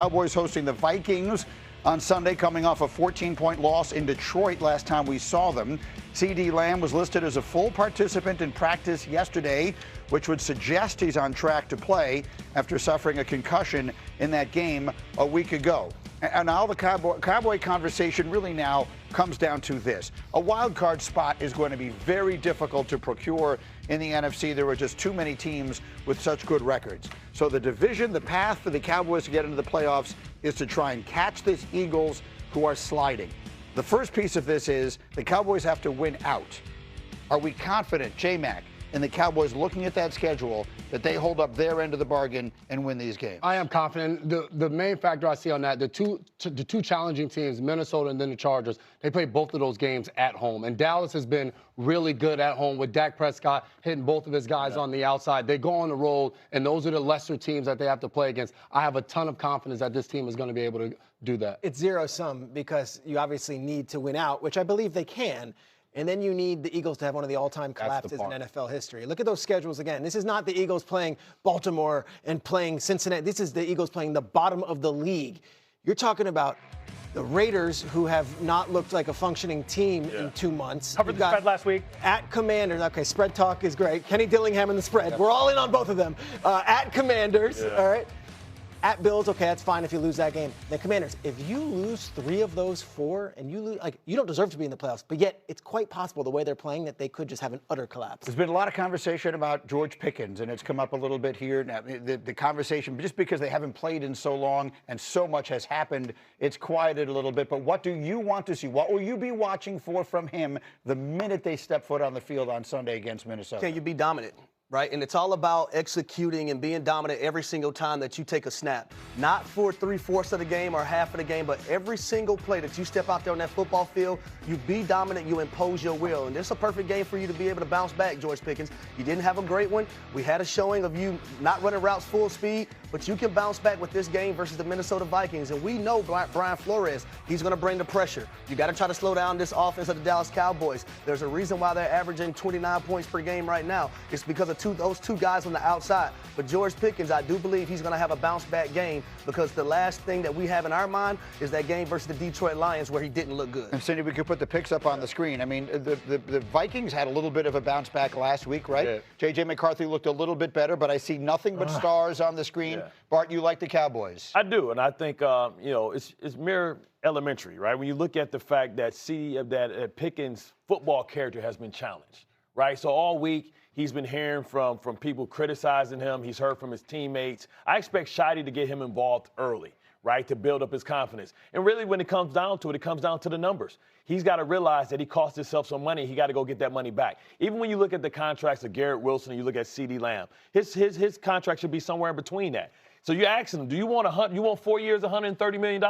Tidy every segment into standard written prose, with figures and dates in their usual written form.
Cowboys hosting the Vikings on Sunday, coming off a 14-point loss in Detroit last time we saw them. CeeDee Lamb was listed as a full participant in practice yesterday, which would suggest he's on track to play after suffering a concussion in that game a week ago. And now the Cowboy conversation really now comes down to this. A wild card spot is going to be very difficult to procure in the NFC. There are just too many teams with such good records. So the division, the path for the Cowboys to get into the playoffs is to try and catch these Eagles who are sliding. The first piece of this is the Cowboys have to win out. Are we confident, J-Mac, in the Cowboys looking at that schedule, that they hold up their end of the bargain and win these games? I am confident. The main factor I see on that, the two challenging teams, Minnesota and then the Chargers, they play both of those games at home. And Dallas has been really good at home with Dak Prescott hitting both of his guys on the outside. They go on the road, and those are the lesser teams that they have to play against. I have a ton of confidence that this team is going to be able to do that. It's zero-sum because you obviously need to win out, which I believe they can. And then you need the Eagles to have one of the all-time collapses in NFL history. Look at those schedules again. This is not the Eagles playing Baltimore and playing Cincinnati. This is the Eagles playing the bottom of the league. You're talking about the Raiders, who have not looked like a functioning team in 2 months. Covered the spread last week. At Commanders. Okay, spread talk is great. Kenny Dillingham and the spread. We're all in on both of them. At Commanders, all right. At Bills, okay, that's fine if you lose that game. The Commanders, if you lose 3 of those 4 and you lose, you don't deserve to be in the playoffs, but yet it's quite possible the way they're playing that they could just have an utter collapse. There's been a lot of conversation about George Pickens, and it's come up a little bit here. Now, the conversation, just because they haven't played in so long and so much has happened, it's quieted a little bit. But what do you want to see? What will you be watching for from him the minute they step foot on the field on Sunday against Minnesota? Can you be dominant? Right? And it's all about executing and being dominant every single time that you take a snap. Not for 3/4 of the game or half of the game, but every single play that you step out there on that football field, you be dominant, you impose your will. And this is a perfect game for you to be able to bounce back, George Pickens. You didn't have a great one. We had a showing of you not running routes full speed, but you can bounce back with this game versus the Minnesota Vikings. And we know Brian Flores, he's going to bring the pressure. You got to try to slow down this offense of the Dallas Cowboys. There's a reason why they're averaging 29 points per game right now. It's because of those two guys on the outside. But George Pickens, I do believe he's going to have a bounce-back game because the last thing that we have in our mind is that game versus the Detroit Lions where he didn't look good. And Cindy, we could put the picks up on the screen. I mean, the Vikings had a little bit of a bounce back last week, right? Yeah. J.J. McCarthy looked a little bit better, but I see nothing but stars on the screen. Yeah. Bart, you like the Cowboys? I do, and I think it's mere elementary, right? When you look at the fact that Pickens' football character has been challenged, right? So all week he's been hearing from people criticizing him. He's heard from his teammates. I expect Shady to get him involved early, right, to build up his confidence. And really, when it comes down to it, it comes down to the numbers. He's got to realize that he cost himself some money. He got to go get that money back. Even when you look at the contracts of Garrett Wilson and you look at CeeDee Lamb, his contract should be somewhere in between that. So you're asking him, do you want 4 years, $130 million?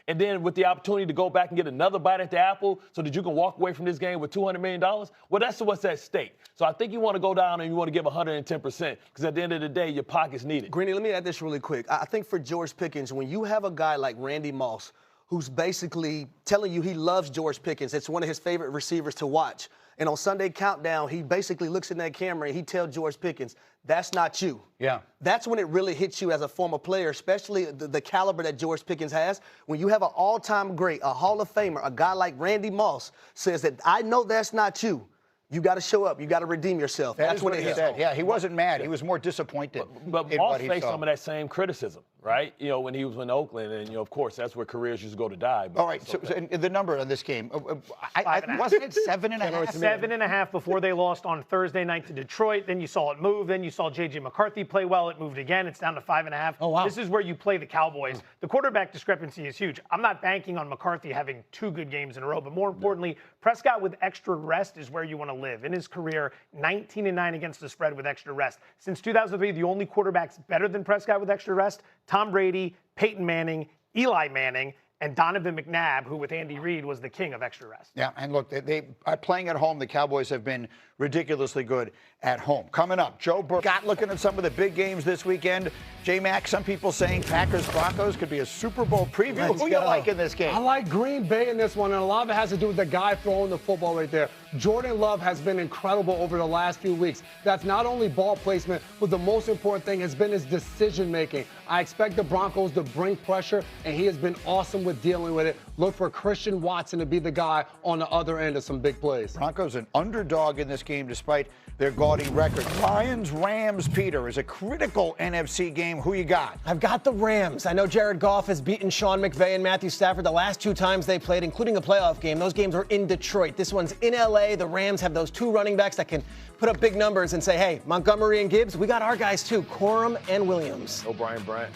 And then with the opportunity to go back and get another bite at the apple so that you can walk away from this game with $200 million? Well, that's what's at stake. So I think you want to go down and you want to give 110% because at the end of the day, your pocket's needed. Greeny, let me add this really quick. I think for George Pickens, when you have a guy like Randy Moss who's basically telling you he loves George Pickens, it's one of his favorite receivers to watch, and on Sunday Countdown, he basically looks in that camera and he tells George Pickens, that's not you. Yeah. That's when it really hits you as a former player, especially the caliber that George Pickens has. When you have an all-time great, a Hall of Famer, a guy like Randy Moss says that, I know that's not you. You got to show up. You got to redeem yourself. That's when it hits. Yeah, he wasn't mad. He was more disappointed. But Moss faced some of that same criticism, right? When he was in Oakland, and of course that's where careers used to go to die. All right. So the number on this game, wasn't it 7.5? 7.5 before they lost on Thursday night to Detroit. Then you saw it move. Then you saw J.J. McCarthy play well. It moved again. It's down to 5.5. Oh wow. This is where you play the Cowboys. The quarterback discrepancy is huge. I'm not banking on McCarthy having 2 good games in a row, but more importantly, Prescott with extra rest is where you want to live. In his career, 19-9 against the spread with extra rest. Since 2003, the only quarterbacks better than Prescott with extra rest, Tom Brady, Peyton Manning, Eli Manning, and Donovan McNabb, who with Andy Reid was the king of extra rest. Yeah, and look, they are playing at home. The Cowboys have been ridiculously good at home. Coming up, Joe Burrow. Got looking at some of the big games this weekend. J-Mac, some people saying Packers-Broncos could be a Super Bowl preview. Who you like in this game? I like Green Bay in this one, and a lot of it has to do with the guy throwing the football right there. Jordan Love has been incredible over the last few weeks. That's not only ball placement, but the most important thing has been his decision-making. I expect the Broncos to bring pressure, and he has been awesome with dealing with it. Look for Christian Watson to be the guy on the other end of some big plays. Broncos an underdog in this game despite their gaudy record. Lions-Rams, Peter, is a critical NFC game. Who you got? I've got the Rams. I know Jared Goff has beaten Sean McVay and Matthew Stafford the last 2 times they played, including a playoff game. Those games were in Detroit. This one's in L.A. The Rams have those 2 running backs that can put up big numbers and say, hey, Montgomery and Gibbs, we got our guys too, Corum and Williams. O'Brien Branch.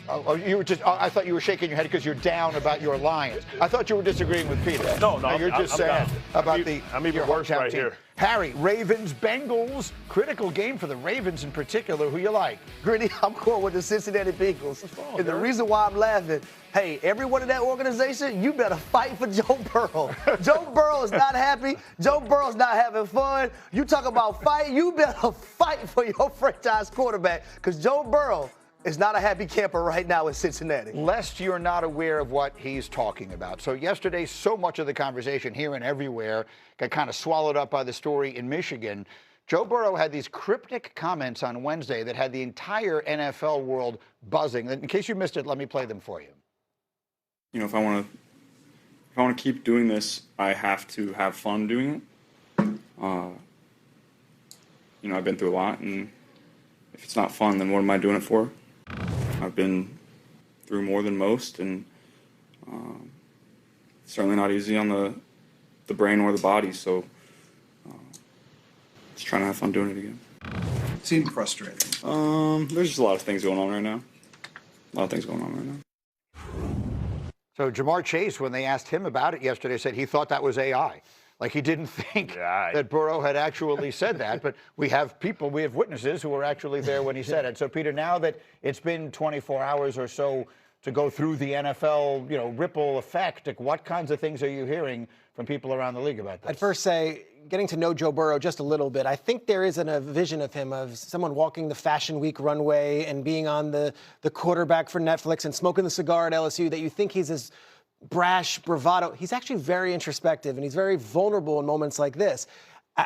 Oh, you were I thought you were shaking your head because you're down about your Lions. I thought you were disagreeing with Peter. No, you're just saying about I'm even worse right team. here. Harry, Ravens, Bengals, critical game for the Ravens in particular. Who you like? Gritty, I'm going with the Cincinnati Bengals. And the reason why I'm laughing, hey, everyone in that organization, you better fight for Joe Burrow. Joe Burrow is not happy. Joe Burrow's not having fun. You talk about fight, you better fight for your franchise quarterback because Joe Burrow is not a happy camper right now in Cincinnati. Lest you're not aware of what he's talking about. So yesterday, so much of the conversation here and everywhere got kind of swallowed up by the story in Michigan. Joe Burrow had these cryptic comments on Wednesday that had the entire NFL world buzzing. In case you missed it, let me play them for you. You know, if I want to keep doing this, I have to have fun doing it. You know, I've been through a lot, and if it's not fun, then what am I doing it for? I've been through more than most, and certainly not easy on the brain or the body, so just trying to have fun doing it again. Seemed frustrating. There's just a lot of things going on right now. So Jamar Chase, when they asked him about it yesterday, said he thought that was AI. Like he didn't think that Burrow had actually said that, but we have witnesses who were actually there when he said it. So Peter, now that it's been 24 hours or so to go through the NFL, ripple effect, like what kinds of things are you hearing from people around the league about this? I'd first say, getting to know Joe Burrow just a little bit, I think there is a vision of him of someone walking the Fashion Week runway and being on the quarterback for Netflix and smoking the cigar at LSU that you think he's as brash, bravado. He's actually very introspective, and he's very vulnerable in moments like this.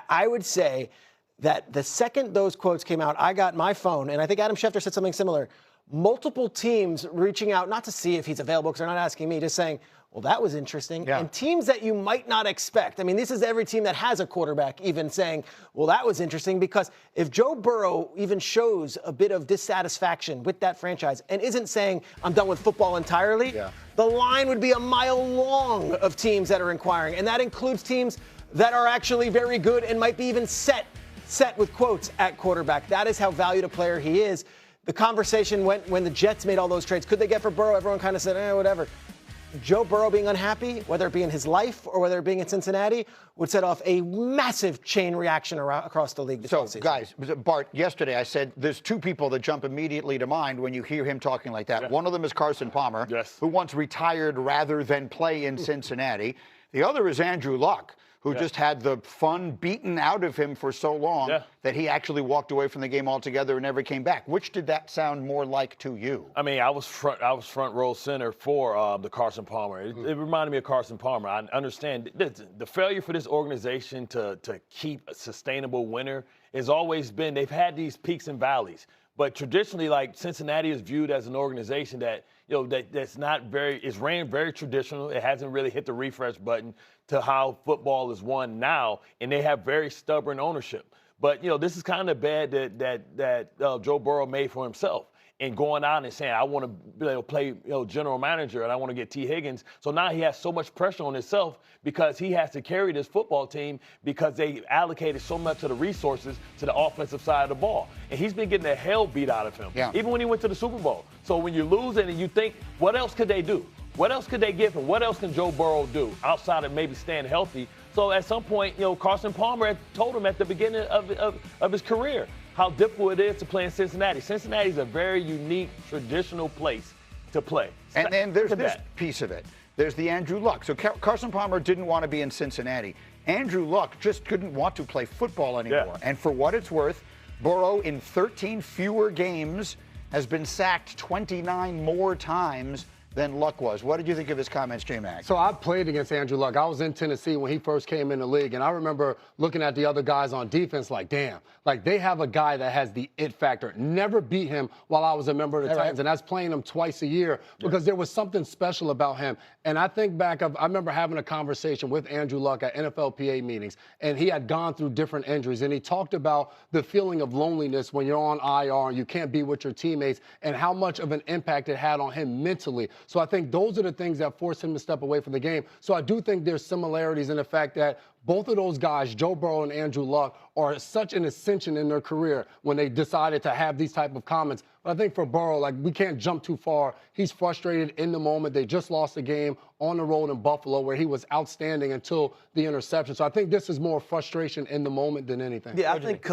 I would say that the second those quotes came out, I got my phone, and I think Adam Schefter said something similar. Multiple teams reaching out, not to see if he's available, because they're not asking me, just saying, well, that was interesting. Yeah. And teams that you might not expect. I mean, this is every team that has a quarterback even saying, well, that was interesting, because if Joe Burrow even shows a bit of dissatisfaction with that franchise and isn't saying, I'm done with football entirely, the line would be a mile long of teams that are inquiring. And that includes teams that are actually very good and might be even set with quotes at quarterback. That is how valued a player he is. The conversation went when the Jets made all those trades. Could they get for Burrow? Everyone kind of said, whatever. Joe Burrow being unhappy, whether it be in his life or whether it being in Cincinnati, would set off a massive chain reaction across the league this So, season. guys, Bart, yesterday I said there's 2 people that jump immediately to mind when you hear him talking like that. Yeah. One of them is Carson Palmer, who once retired rather than play in Cincinnati. The other is Andrew Luck, who just had the fun beaten out of him for so long that he actually walked away from the game altogether and never came back. Which did that sound more like to you? I mean, I was front row center for the Carson Palmer. It reminded me of Carson Palmer. I understand the failure for this organization to keep a sustainable winner has always been, they've had these peaks and valleys. But traditionally, like, Cincinnati is viewed as an organization that, it's ran very traditional. It hasn't really hit the refresh button to how football is won now, and they have very stubborn ownership. But, this is kind of bad that Joe Burrow made for himself. And going out and saying, I want to play general manager and I want to get T. Higgins. So now he has so much pressure on himself because he has to carry this football team because they allocated so much of the resources to the offensive side of the ball. And he's been getting the hell beat out of him, even when he went to the Super Bowl. So when you lose it and you think, what else could they do? What else could they give him? What else can Joe Burrow do outside of maybe staying healthy? So at some point, Carson Palmer had told him at the beginning of his career how difficult it is to play in Cincinnati. Cincinnati is a very unique, traditional place. to play. And then there's this piece of it. There's the Andrew Luck. So Carson Palmer didn't want to be in Cincinnati. Andrew Luck just couldn't want to play football anymore. Yeah. And for what it's worth, Burrow in 13 fewer games has been sacked 29 more times than Luck was. What did you think of his comments, J-Mac? So I played against Andrew Luck. I was in Tennessee when he first came in the league, and I remember looking at the other guys on defense like, damn, like they have a guy that has the it factor. Never beat him while I was a member of the Titans, and that's playing him twice a year because there was something special about him. And I think back I remember having a conversation with Andrew Luck at NFLPA meetings, and he had gone through different injuries, and he talked about the feeling of loneliness when you're on IR and you can't be with your teammates and how much of an impact it had on him mentally. So I think those are the things that forced him to step away from the game. So I do think there's similarities in the fact that both of those guys, Joe Burrow and Andrew Luck, are such an ascension in their career when they decided to have these type of comments. But I think for Burrow, like, we can't jump too far. He's frustrated in the moment. They just lost a game on the road in Buffalo where he was outstanding until the interception. So I think this is more frustration in the moment than anything. Yeah, I think